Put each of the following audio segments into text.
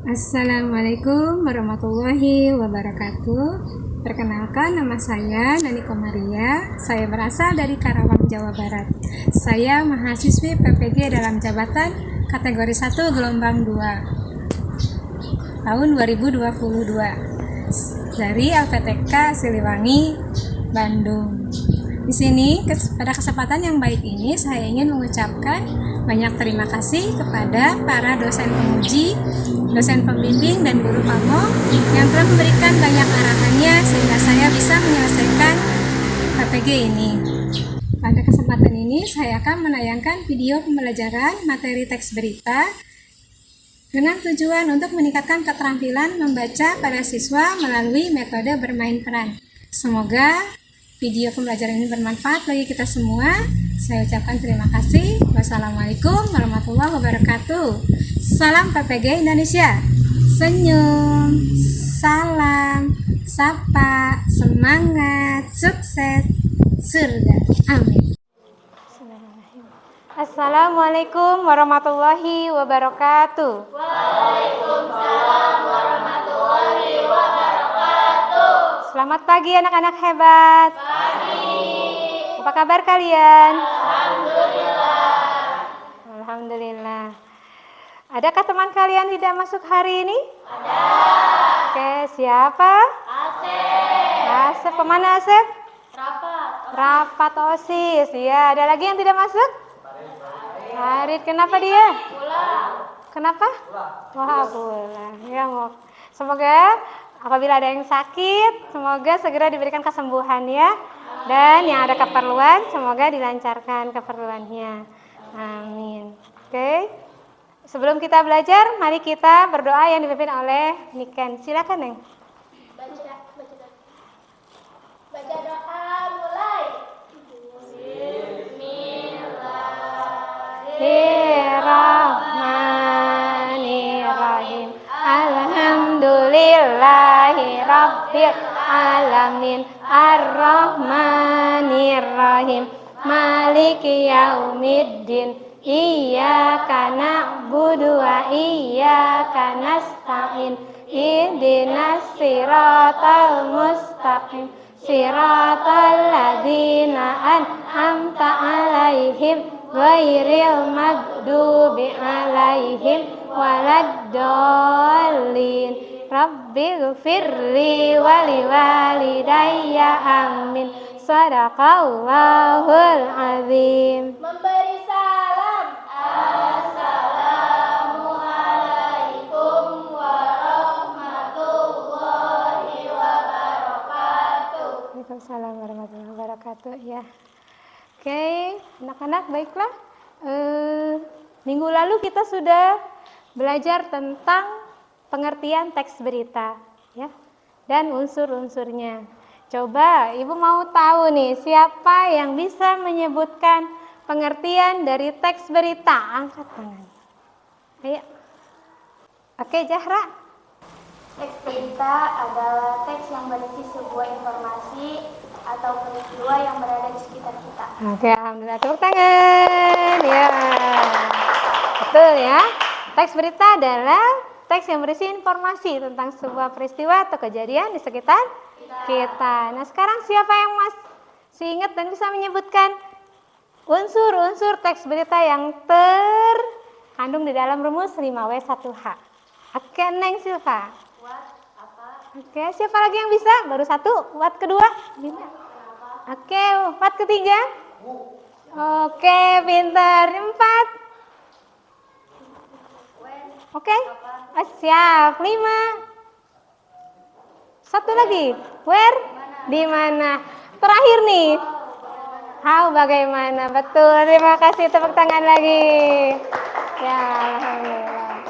Assalamualaikum warahmatullahi wabarakatuh. Perkenalkan, nama saya Nani Komaria. Saya berasal dari Karawang, Jawa Barat. Saya mahasiswi PPG dalam jabatan kategori 1 gelombang 2 tahun 2022 dari LPTK Siliwangi, Bandung. Di sini pada kesempatan yang baik ini saya ingin mengucapkan banyak terima kasih kepada para dosen penguji, dosen pembimbing, dan guru pamo yang telah memberikan banyak arahannya sehingga saya bisa menyelesaikan PPG ini. Pada kesempatan ini saya akan menayangkan video pembelajaran materi teks berita dengan tujuan untuk meningkatkan keterampilan membaca pada siswa melalui metode bermain peran. Semoga video pembelajaran ini bermanfaat bagi kita semua. Saya ucapkan terima kasih. Wassalamualaikum warahmatullahi wabarakatuh. Salam PPG Indonesia. Senyum, salam, sapa, semangat, sukses, surga. Amin. Assalamualaikum warahmatullahi wabarakatuh. Waalaikumsalam warahmatullahi wabarakatuh. Selamat pagi anak-anak hebat. Pagi. Apa kabar kalian? Alhamdulillah. Alhamdulillah. Adakah teman kalian tidak masuk hari ini? Ada. Oke, siapa? Asep. Asep, kemana Asep? Rapat. Rapat OSIS. Ya, ada lagi yang tidak masuk? Harit, kenapa dia? Pulang. Kenapa? Wah, pulang. Ya, mau. Semoga apabila ada yang sakit, semoga segera diberikan kesembuhan ya. Dan yang ada keperluan, semoga dilancarkan keperluannya. Amin. Oke. Sebelum kita belajar, mari kita berdoa yang dipimpin oleh Niken. Silakan, Neng. Baca doa mulai. Bismillahirrahmanirrahim. Alhamdulillahi rabbil alamin. Ar-Rahmanir-Rahim. Maliki yaumiddin. Iyyaka na'budu wa iyyaka nasta'in. Ihdinas siratal mustaqim. Siratal ladzina an'amta 'alaihim ghairil maghdubi 'alaihim waladdallin. Rabbighfirli wa liwalidayya amin. Sadaqallahul azim. Memberi salam. Assalamualaikum warahmatullahi wabarakatuh. Waalaikumsalam warahmatullahi wabarakatuh. Ya. Oke, anak-anak baiklah. Minggu lalu kita sudah belajar tentang pengertian teks berita, ya, dan unsur-unsurnya. Coba Ibu mau tahu nih, siapa yang bisa menyebutkan pengertian dari teks berita? Angkat tangan. Ayo. Oke, Zahra. Teks berita adalah teks yang berisi sebuah informasi atau peristiwa yang berada di sekitar kita. Oke, alhamdulillah. Tepuk tangan. Ya. Betul ya. Teks berita adalah teks yang berisi informasi tentang sebuah peristiwa atau kejadian di sekitar kita. Nah, sekarang siapa yang masih ingat dan bisa menyebutkan unsur-unsur teks berita yang terkandung di dalam rumus 5W1H? Oke, Neng Silva. Oke, siapa lagi yang bisa? Baru satu. Watt kedua? Oke, watt ketiga? Oke, pintar. 4. Oke, siap. 5. Satu lagi. Where? Di mana? Terakhir nih. How, bagaimana? Betul. Terima kasih. Tepuk tangan lagi. Ya, alhamdulillah.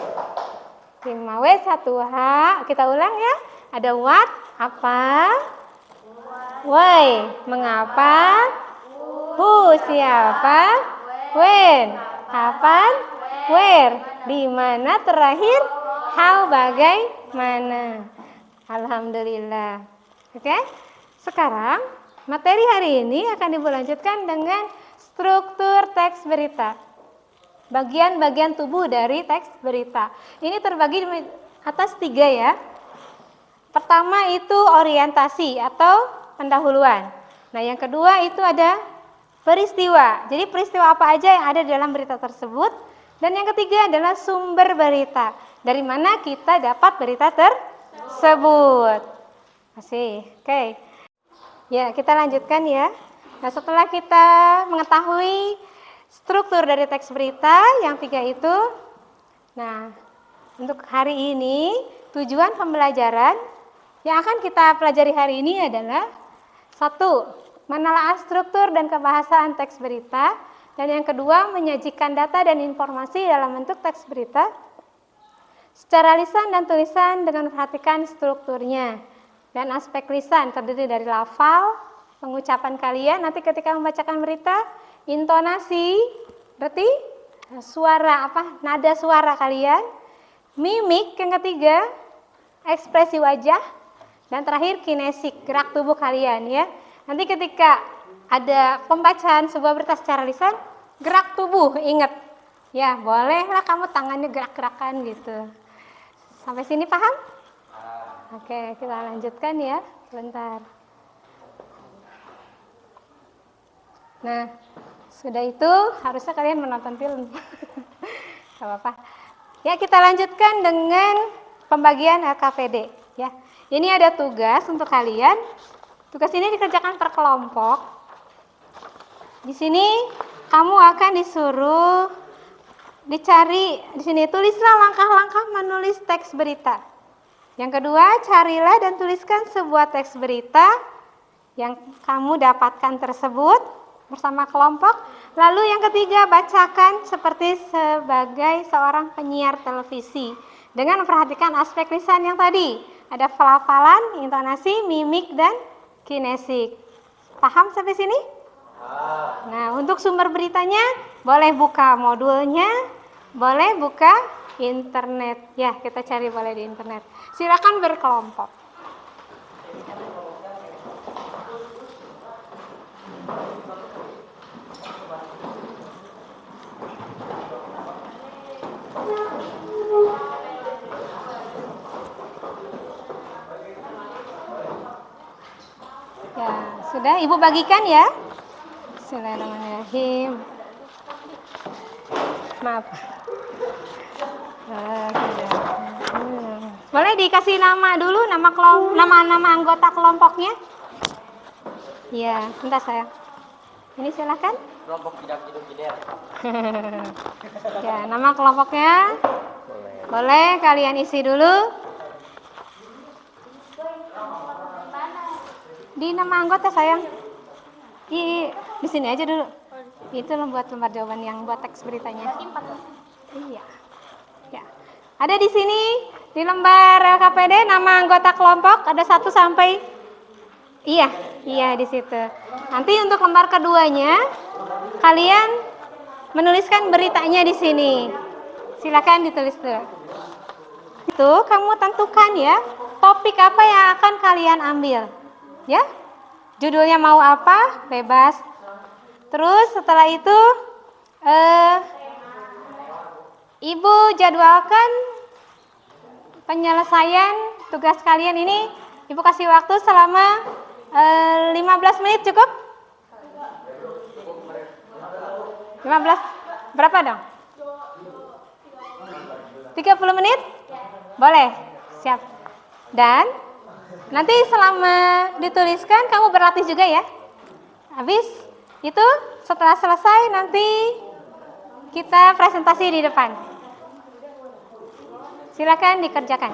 5W1H. Kita ulang ya. Ada what, apa? Why, mengapa? Who, siapa? When, kapan? Where, di mana? Terakhir, how, bagaimana? Alhamdulillah. Oke, sekarang materi hari ini akan Ibu lanjutkan dengan struktur teks berita. bagian-bagian tubuh dari teks berita. Ini terbagi atas 3 ya. Pertama itu orientasi atau pendahuluan. Nah, yang kedua itu ada peristiwa. Jadi peristiwa apa aja yang ada dalam berita tersebut. Dan yang ketiga adalah sumber berita. Dari mana kita dapat berita tersebut. Masih, oke. Ya, kita lanjutkan ya. Nah, setelah kita mengetahui struktur dari teks berita yang 3 itu, nah, untuk hari ini tujuan pembelajaran yang akan kita pelajari hari ini adalah 1. Menelaah struktur dan kebahasaan teks berita, dan yang kedua menyajikan data dan informasi dalam bentuk teks berita secara lisan dan tulisan dengan memperhatikan strukturnya. Dan aspek lisan terdiri dari lafal, pengucapan kalian nanti ketika membacakan berita, intonasi, berarti suara nada suara kalian, mimik yang ketiga, ekspresi wajah, dan terakhir kinesik, gerak tubuh kalian ya. Nanti ketika ada pembacaan sebuah berita secara lisan, gerak tubuh, ingat ya, bolehlah kamu tangannya gerak-gerakan gitu. Sampai sini paham? Oke, kita lanjutkan ya, sebentar. Nah, sudah itu harusnya kalian menonton film. Gak apa-apa. Ya, kita lanjutkan dengan pembagian LKPD ya. Ini ada tugas untuk kalian. Tugas ini dikerjakan per kelompok. Di sini kamu akan disuruh dicari, di sini tulislah langkah-langkah menulis teks berita. Yang kedua, carilah dan tuliskan sebuah teks berita yang kamu dapatkan tersebut bersama kelompok. Lalu yang ketiga, bacakan seperti sebagai seorang penyiar televisi dengan memperhatikan aspek lisan yang tadi. Ada pelafalan, intonasi, mimik, dan kinesik. Paham sampai sini? Nah, untuk sumber beritanya boleh buka modulnya, boleh buka internet. Ya, kita cari boleh di internet. Silakan berkelompok. Ya, sudah Ibu bagikan ya. Bismillahirrahmanirrahim. Maaf. Boleh dikasih nama dulu, nama anggota kelompoknya? Iya, bentar sayang. Ini silakan. Kelompok tidak hidup gider. Ya, nama kelompoknya. Boleh kalian isi dulu. Di nama anggota sayang. Di sini aja dulu. Itu buat lembar jawaban yang buat teks beritanya. Iya. Ya. Ada di sini di lembar LKPD nama anggota kelompok ada 1 sampai iya di situ. Nanti untuk lembar keduanya kalian menuliskan beritanya di sini. Silakan ditulis dulu. Itu kamu tentukan ya, topik apa yang akan kalian ambil. Ya. Judulnya mau apa? Bebas. Terus setelah itu Ibu jadwalkan penyelesaian tugas kalian ini. Ibu kasih waktu selama 15 menit cukup? 15? Berapa dong? 30 menit? Boleh? Siap. Dan nanti selama dituliskan kamu berlatih juga ya. Habis itu setelah selesai nanti kita presentasi di depan. Silakan dikerjakan.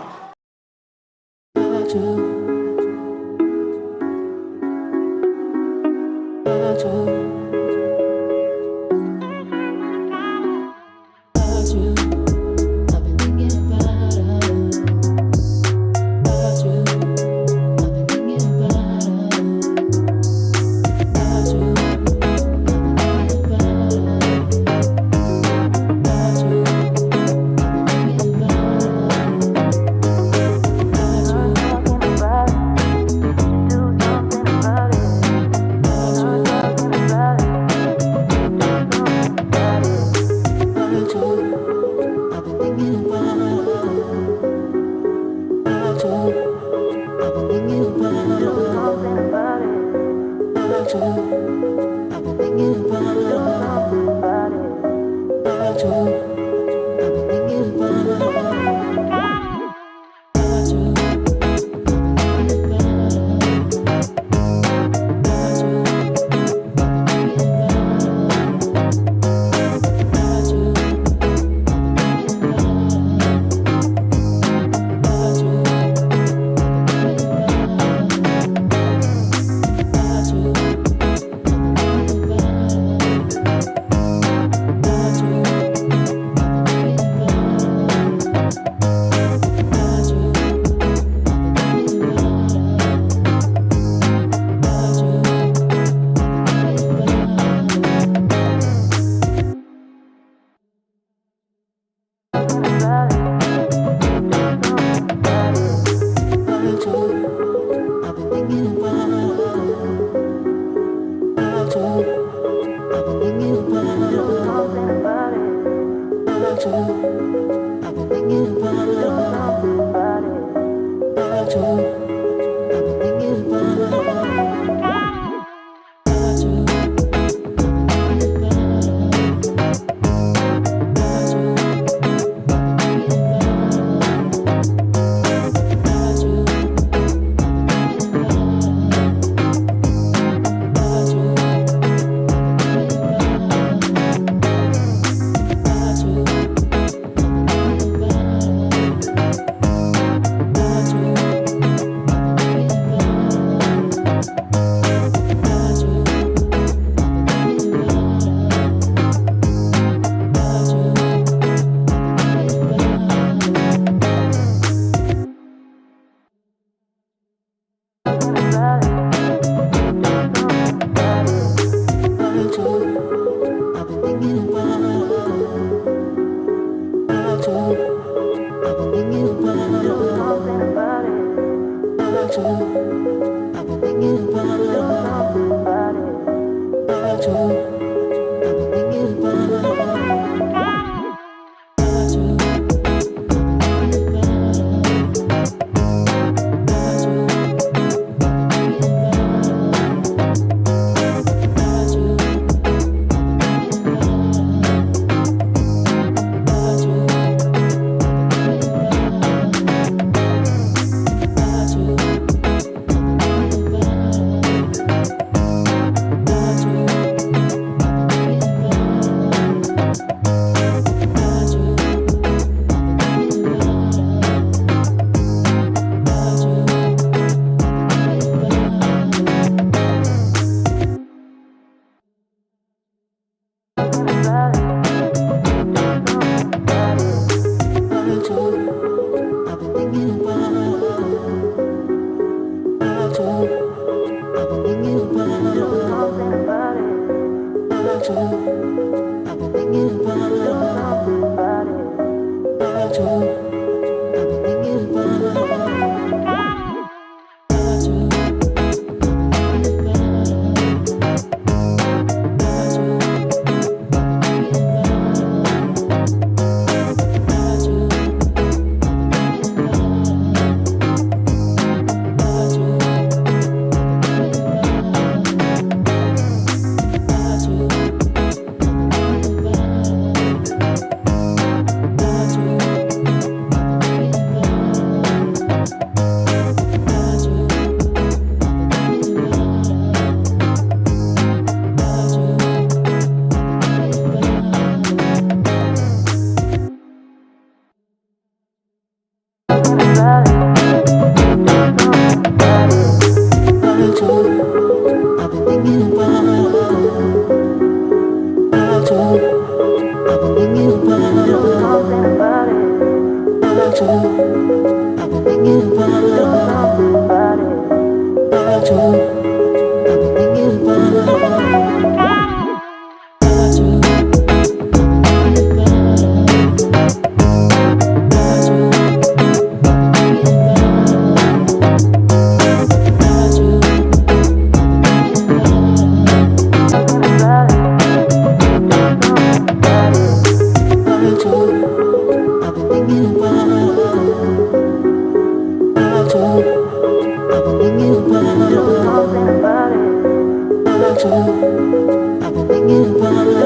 I've been thinking about it.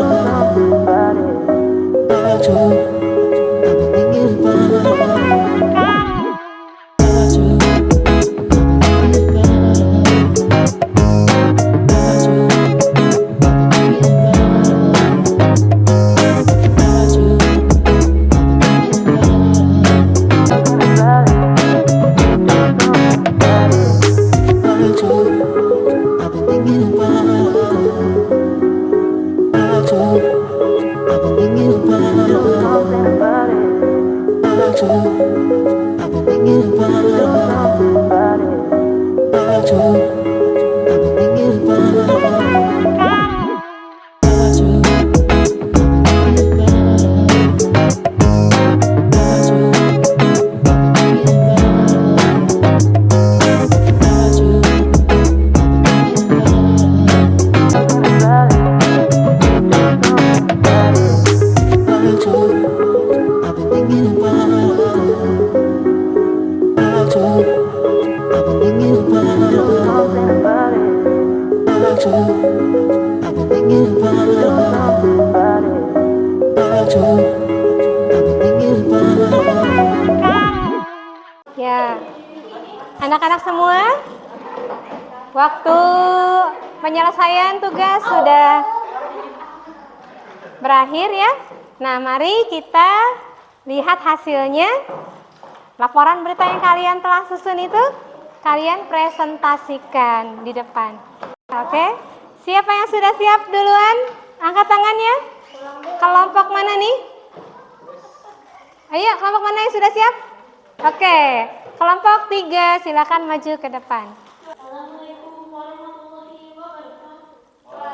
About you. I've been thinking about it. About you. I've been thinking about it. About you. I've been thinking about it. About you. I've been thinking about it. About you. I've been thinking about it. About you. I've been thinking about it. About you. I've been thinking about it. About you. I've been thinking about it. About you. I've been thinking about it. About you. I've been thinking about it. About you. I've been thinking about it. About you. I've been thinking about it. About you. I've been thinking about it. About you. I've been thinking about it. Ya, anak-anak semua, waktu penyelesaian tugas sudah berakhir ya. Nah, mari kita lihat hasilnya. Laporan berita yang kalian telah susun itu, kalian presentasikan di depan. Oke, siapa yang sudah siap duluan? Angkat tangannya. Kelompok mana nih? Ayo, kelompok mana yang sudah siap? Oke, kelompok 3 silakan maju ke depan.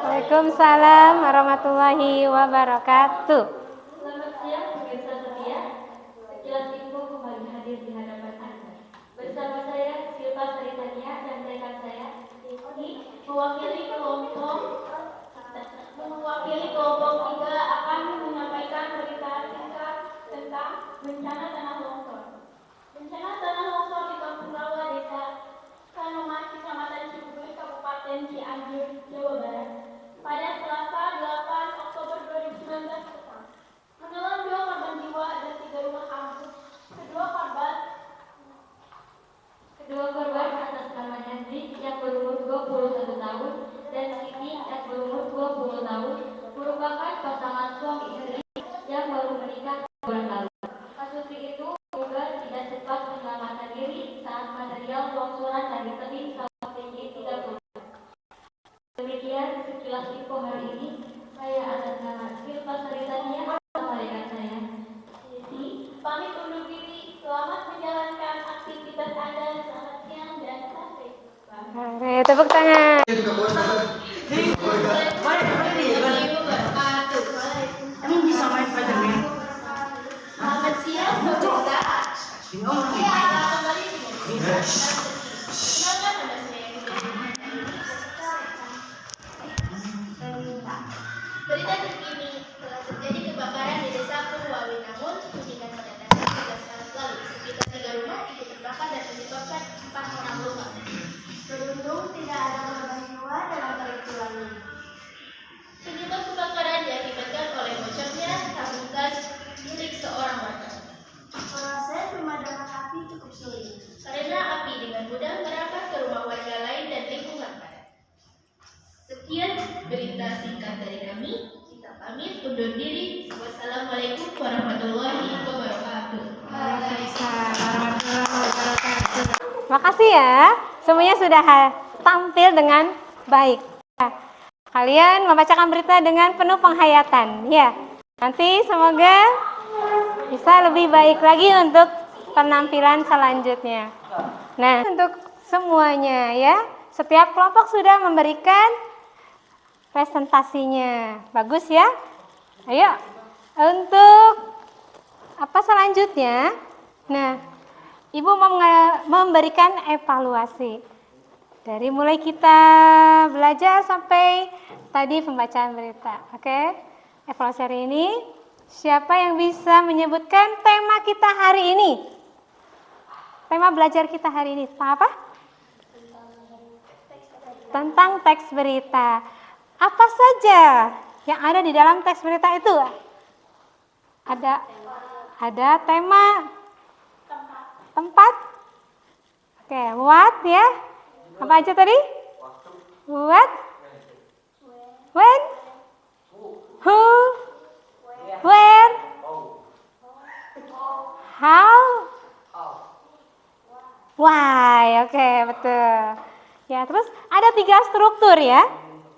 Waalaikumsalam warahmatullahi wabarakatuh. Selamat siang pemirsa setia. Sekilas info kembali hadir di hadapan Anda. Bersama saya Silva Saritania dan rekan saya ini mewakili kelompok 3 akan menyampaikan berita singkat tentang bencana tanah longsor. Bencana tanah longsor di Kampung Rawa, Desa Kanoman, Kecamatan Cibubur, Kabupaten Cianjur, Jawa Barat pada Selasa 8 Oktober 2019 petang. Menelan 2 korban jiwa dan 3 rumah ambruk. Kedua korban atas nama Hendrik yang berumur 21 tahun dan Siti yang berumur 20 tahun merupakan pasangan suami istri yang baru menikah bulan lalu. Kasus itu juga tidak cepat menyelamatkan diri saat material longsoran dari tebing sawah tinggi 30. Demikian sekilas info hari ini. Saya atas nama Silva Saritania bersama rekan saya Siti pamit undur diri. Selamat menjalankan aktivitas Anda. Selamat siang dan sampai jumpa. Oke, tepuk tangan. Emang bisa main Spiderman? Selamat siang, pemirsa. Ya, kembali di berita terkini telah terjadi kebakaran di Desa Purwawi, namun hingga pada tanggal 13 Maret lalu sekitar 3 rumah ikut terbakar dan menyebabkan 4 orang luka. Beruntung tidak ada korban jiwa dalam peristiwa ini. Penyebab kebakaran diakibatkan oleh bocornya tabung gas milik seorang warga. Proses pemadaman api cukup sulit karena api dengan mudah merambat ke rumah warga lain dan lingkungan padat. Sekian berita singkat dari kami. Kita pamit undur diri. Wassalamualaikum warahmatullahi wabarakatuh. Makasih ya, semuanya sudah tampil dengan baik. Kalian membacakan berita dengan penuh penghayatan. Ya, nanti semoga bisa lebih baik lagi untuk penampilan selanjutnya. Nah, untuk semuanya ya, setiap kelompok sudah memberikan presentasinya. Bagus ya. Ayo, untuk apa selanjutnya? Nah, Ibu mau memberikan evaluasi. Dari mulai kita belajar sampai tadi pembacaan berita. Oke, evaluasi hari ini. Siapa yang bisa menyebutkan tema kita hari ini? Tema belajar kita hari ini tentang apa? Tentang teks berita. Apa saja yang ada di dalam teks berita itu? Ada tema, tempat, oke, what ya? Apa aja tadi? What, when, who, where, how, why. Oke, betul. Ya, terus ada 3 struktur ya.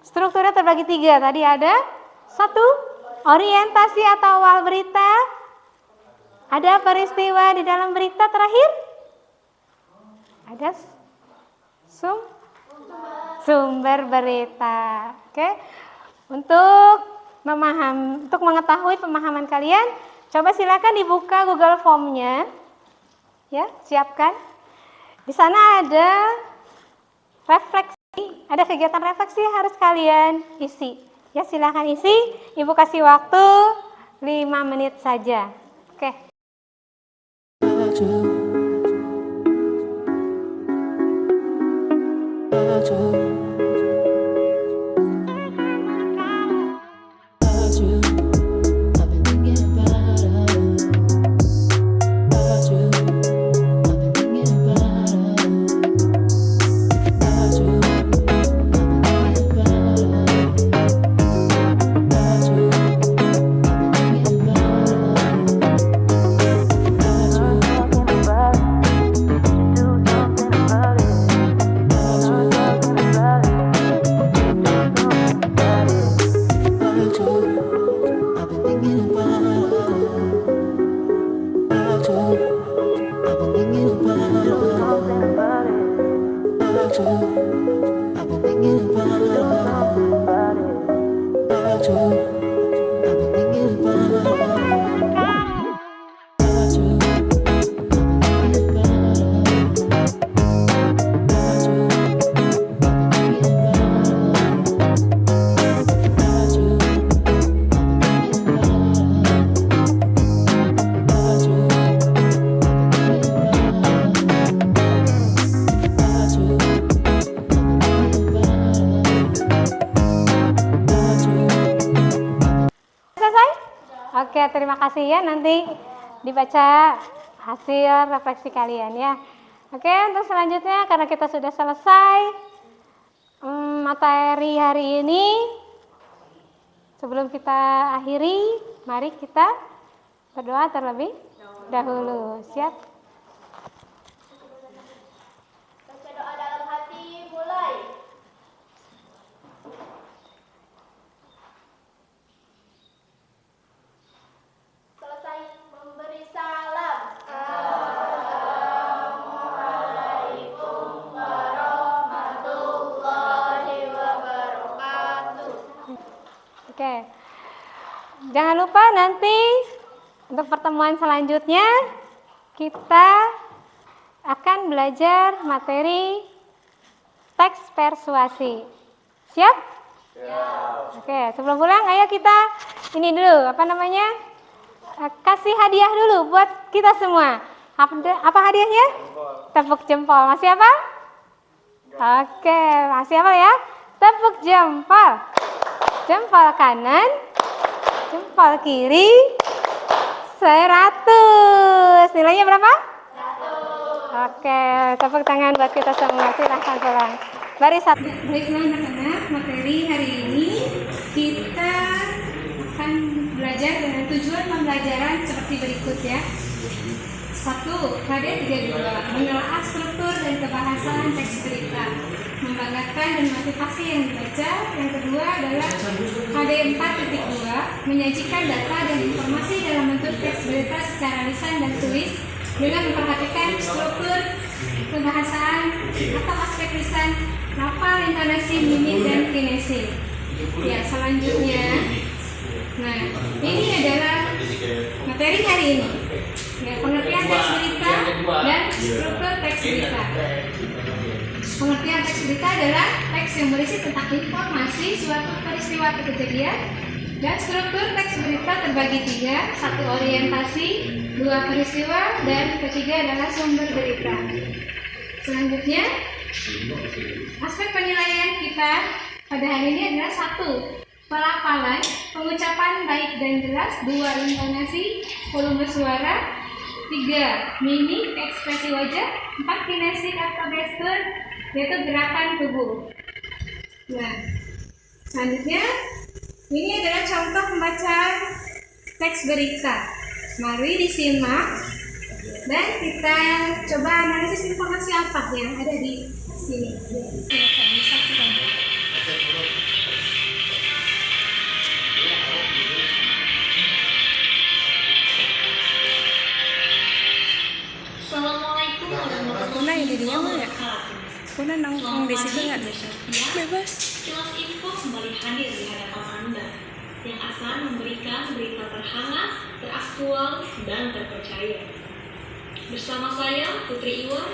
Strukturnya terbagi 3. Tadi ada 1, orientasi atau awal berita. Ada peristiwa di dalam berita terakhir. Ada sumber berita. Oke. Untuk mengetahui pemahaman kalian, coba silakan dibuka Google Form-nya. Ya, siapkan. Di sana ada refleksi, ada kegiatan refleksi yang harus kalian isi. Ya, silakan isi. Ibu kasih waktu 5 menit saja. Oke. Oke, terima kasih ya. Nanti dibaca hasil refleksi kalian ya. Oke, untuk selanjutnya karena kita sudah selesai materi hari ini, sebelum kita akhiri, mari kita berdoa terlebih dahulu. Siap? Baca doa dalam hati, mulai. Selesai memberi salam. Assalamualaikum warahmatullahi wabarakatuh. Oke. Jangan lupa nanti untuk pertemuan selanjutnya kita akan belajar materi teks persuasi. Siap? Siap. Oke, sebelum pulang ayo kita ini dulu, kasih hadiah dulu buat kita semua. Apa hadiahnya? Tepuk jempol. Masih apa? Oke, masih apa ya? Tepuk jempol. Jempol kanan, jempol kiri, 100. Nilainya berapa? 1. Oke, tepuk tangan buat kita semua. Silahkan pulang. Baris 1. Baiklah anak-anak, materi hari ini kita akan belajar dengan tujuan pembelajaran seperti berikut ya. 1. KD32 menelaah struktur dan kebahasaan teks berita, membanggakan dan motivasi yang dibaca. Yang kedua adalah KD4.2 menyajikan data dan informasi dalam bentuk teks berita secara lisan dan tulis dengan memperhatikan struktur kebahasaan atau aspek lisan, lafal, intonasi, mimik, dan kinesi. Ya, selanjutnya, nah ini adalah materi hari ini. Ya, pengertian teks berita dan struktur teks berita. Pengertian teks berita adalah teks yang berisi tentang informasi suatu peristiwa atau kejadian, dan struktur teks berita terbagi 3, 1 orientasi, 2 peristiwa, dan ketiga adalah sumber berita. Selanjutnya, aspek penilaian kita pada hari ini adalah 1. Pelafalan, pengucapan baik dan jelas. 2. Intonasi, volume suara. 3. Mimik, ekspresi wajah. 4. Kinesik atau gestur, yaitu gerakan tubuh. Nah, selanjutnya ini adalah contoh pembacaan teks berita. Mari disimak dan kita coba analisis informasi apa yang ada di sini. Silakan disaksikan. Assalamualaikum warahmatullahi Nah, ini dia mah ya. wabarakatuh. Kuna nongkrong di situ nggak? Bebas. Kelas Info kembali hadir di hadapan Anda yang akan memberikan berita terhangat, teraktual, dan terpercaya. Bersama saya, Putri Iwa,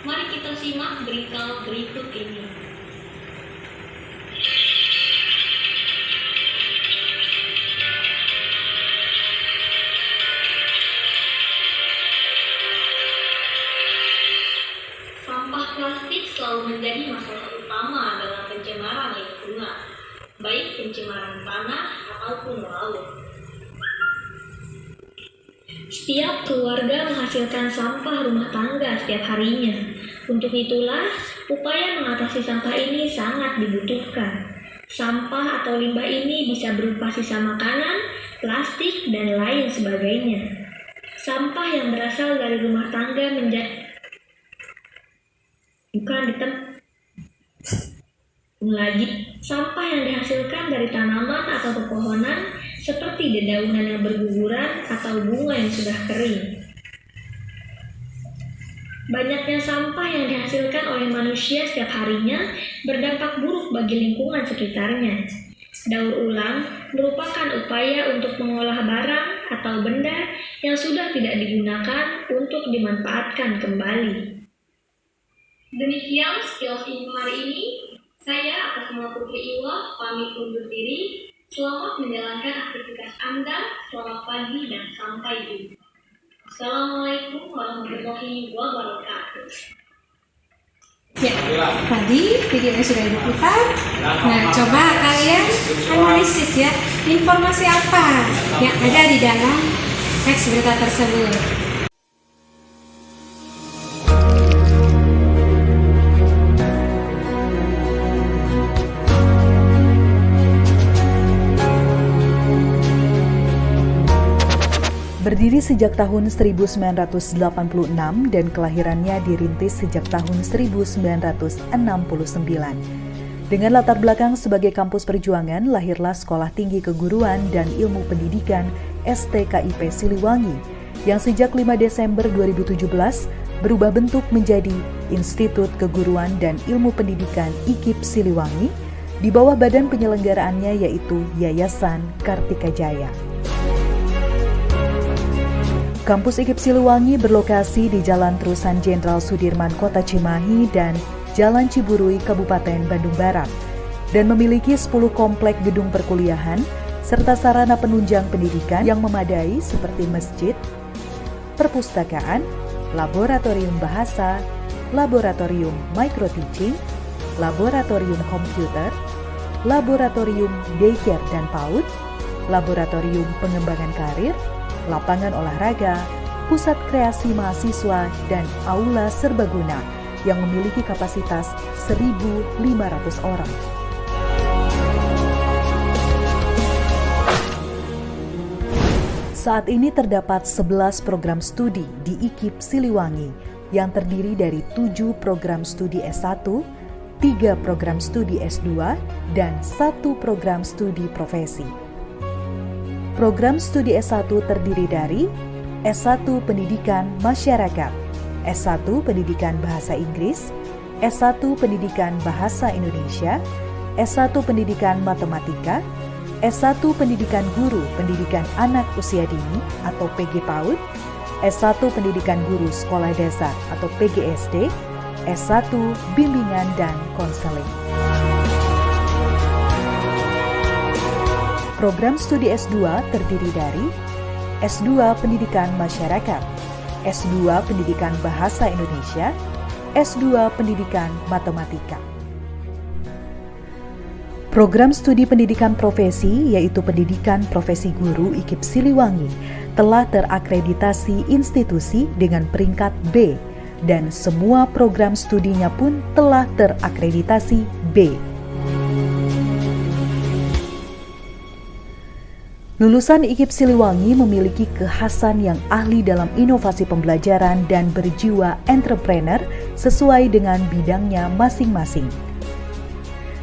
mari kita simak berita berikut ini. Sampah plastik selalu menjadi masalah utama dalam pencemaran lingkungan, baik pencemaran tanah ataupun laut. Setiap keluarga menghasilkan sampah rumah tangga setiap harinya. Untuk itulah, upaya mengatasi sampah ini sangat dibutuhkan. Sampah atau limbah ini bisa berupa sisa makanan, plastik, dan lain sebagainya. Sampah yang berasal dari rumah tangga sampah yang dihasilkan dari tanaman atau pepohonan seperti dedaunan yang berguguran atau bunga yang sudah kering. Banyaknya sampah yang dihasilkan oleh manusia setiap harinya berdampak buruk bagi lingkungan sekitarnya. Daur ulang merupakan upaya untuk mengolah barang atau benda yang sudah tidak digunakan untuk dimanfaatkan kembali. Demikian Skills Info hari ini. Saya atas nama Putri Iwa pamit undur diri. Selamat menjalankan aktivitas Anda. Selamat pagi dan sampai jumpa. Assalamualaikum warahmatullahi wabarakatuh. Ya, tadi videonya sudah diputar. Nah, coba kalian analisis ya, informasi apa yang ada di dalam teks berita tersebut. Berdiri sejak tahun 1986 dan kelahirannya dirintis sejak tahun 1969. Dengan latar belakang sebagai kampus perjuangan, lahirlah Sekolah Tinggi Keguruan dan Ilmu Pendidikan STKIP Siliwangi yang sejak 5 Desember 2017 berubah bentuk menjadi Institut Keguruan dan Ilmu Pendidikan IKIP Siliwangi di bawah badan penyelenggaraannya yaitu Yayasan Kartika Jaya. Kampus IKIP Siliwangi berlokasi di Jalan Terusan Jenderal Sudirman Kota Cimahi dan Jalan Ciburui Kabupaten Bandung Barat dan memiliki 10 komplek gedung perkuliahan serta sarana penunjang pendidikan yang memadai seperti masjid, perpustakaan, laboratorium bahasa, laboratorium microteaching, laboratorium komputer, laboratorium daycare dan PAUD, laboratorium pengembangan karir, lapangan olahraga, pusat kreasi mahasiswa, dan aula serbaguna yang memiliki kapasitas 1.500 orang. Saat ini terdapat 11 program studi di IKIP Siliwangi yang terdiri dari 7 program studi S1, 3 program studi S2, dan 1 program studi profesi. Program studi S1 terdiri dari S1 Pendidikan Masyarakat, S1 Pendidikan Bahasa Inggris, S1 Pendidikan Bahasa Indonesia, S1 Pendidikan Matematika, S1 Pendidikan Guru Pendidikan Anak Usia Dini atau PG-PAUD, S1 Pendidikan Guru Sekolah Dasar atau PGSD, S1 Bimbingan dan Konseling. Program studi S2 terdiri dari S2 Pendidikan Masyarakat, S2 Pendidikan Bahasa Indonesia, S2 Pendidikan Matematika. Program studi pendidikan profesi, yaitu pendidikan profesi guru IKIP Siliwangi, telah terakreditasi institusi dengan peringkat B, dan semua program studinya pun telah terakreditasi B. Lulusan IKIP Siliwangi memiliki kekhasan yang ahli dalam inovasi pembelajaran dan berjiwa entrepreneur sesuai dengan bidangnya masing-masing.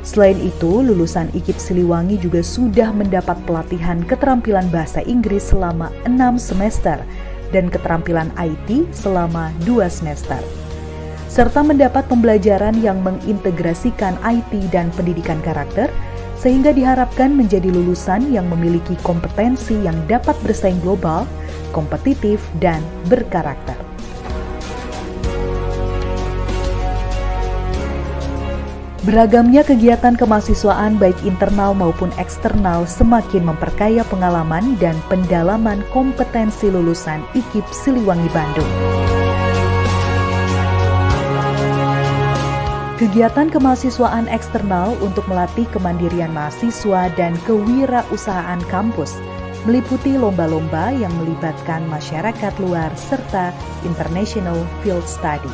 Selain itu, lulusan IKIP Siliwangi juga sudah mendapat pelatihan keterampilan bahasa Inggris selama 6 semester dan keterampilan IT selama 2 semester, serta mendapat pembelajaran yang mengintegrasikan IT dan pendidikan karakter, sehingga diharapkan menjadi lulusan yang memiliki kompetensi yang dapat bersaing global, kompetitif, dan berkarakter. Beragamnya kegiatan kemahasiswaan baik internal maupun eksternal semakin memperkaya pengalaman dan pendalaman kompetensi lulusan IKIP Siliwangi Bandung. Kegiatan kemahasiswaan eksternal untuk melatih kemandirian mahasiswa dan kewirausahaan kampus meliputi lomba-lomba yang melibatkan masyarakat luar serta international field study.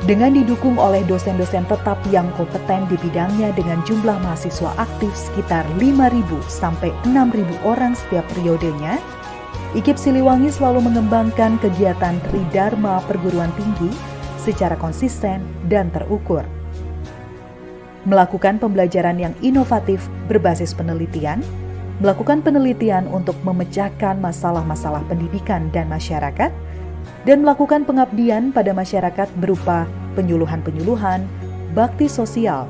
Dengan didukung oleh dosen-dosen tetap yang kompeten di bidangnya dengan jumlah mahasiswa aktif sekitar 5.000 sampai 6.000 orang setiap periodenya, IKIP Siliwangi selalu mengembangkan kegiatan Tridharma perguruan tinggi secara konsisten dan terukur. Melakukan pembelajaran yang inovatif berbasis penelitian, melakukan penelitian untuk memecahkan masalah-masalah pendidikan dan masyarakat, dan melakukan pengabdian pada masyarakat berupa penyuluhan-penyuluhan, bakti sosial,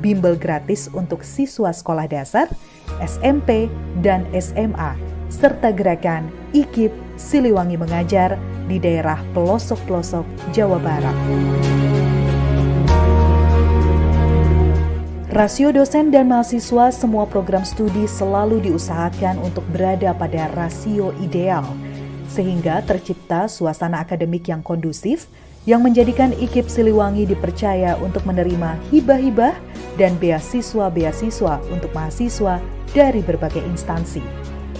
bimbel gratis untuk siswa sekolah dasar, SMP, dan SMA, serta gerakan IKIP Siliwangi Mengajar di daerah pelosok-pelosok Jawa Barat. Rasio dosen dan mahasiswa semua program studi selalu diusahakan untuk berada pada rasio ideal, sehingga tercipta suasana akademik yang kondusif yang menjadikan IKIP Siliwangi dipercaya untuk menerima hibah-hibah dan beasiswa-beasiswa untuk mahasiswa dari berbagai instansi,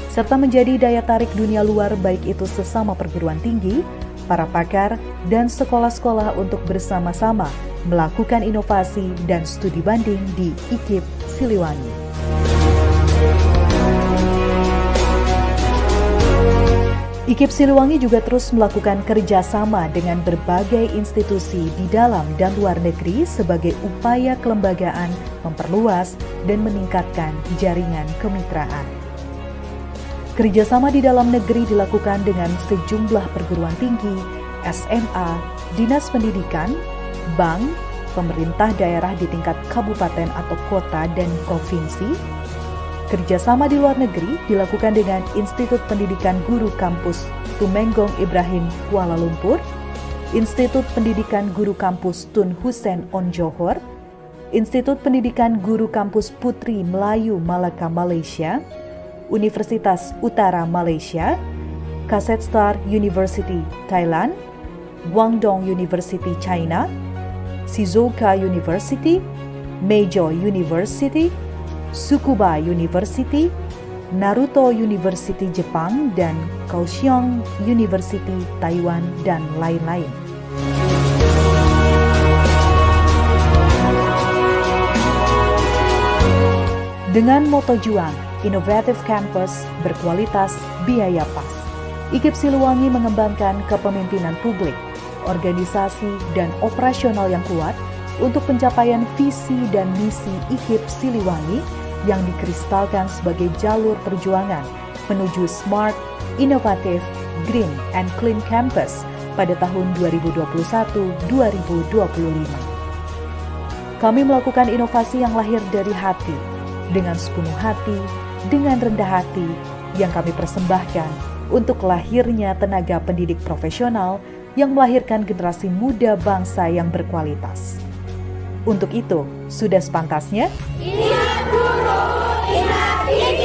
serta menjadi daya tarik dunia luar baik itu sesama perguruan tinggi, para pakar, dan sekolah-sekolah untuk bersama-sama melakukan inovasi dan studi banding di IKIP Siliwangi. IKIP Siliwangi juga terus melakukan kerjasama dengan berbagai institusi di dalam dan luar negeri sebagai upaya kelembagaan memperluas dan meningkatkan jaringan kemitraan. Kerjasama di dalam negeri dilakukan dengan sejumlah perguruan tinggi, SMA, dinas pendidikan, bank, pemerintah daerah di tingkat kabupaten atau kota dan provinsi. Kerjasama di luar negeri dilakukan dengan Institut Pendidikan Guru Kampus Tumenggong Ibrahim Kuala Lumpur, Institut Pendidikan Guru Kampus Tun Hussein On Johor, Institut Pendidikan Guru Kampus Putri Melayu Malaka Malaysia, Universitas Utara Malaysia, Kasetstar University Thailand, Guangdong University China, Shizuoka University, Meiji University, Tsukuba University, Naruto University Jepang, dan Kaohsiung University Taiwan, dan lain-lain. Dengan moto juang, Innovative Campus, berkualitas, biaya pas, IKIP Siliwangi mengembangkan kepemimpinan publik, organisasi, dan operasional yang kuat untuk pencapaian visi dan misi IKIP Siliwangi yang dikristalkan sebagai jalur perjuangan menuju smart, inovatif, green, and clean campus pada tahun 2021-2025. Kami melakukan inovasi yang lahir dari hati, dengan sepenuh hati, dengan rendah hati, yang kami persembahkan untuk lahirnya tenaga pendidik profesional yang melahirkan generasi muda bangsa yang berkualitas. Untuk itu, sudah sepantasnya Ingat guru, ingat IKIP.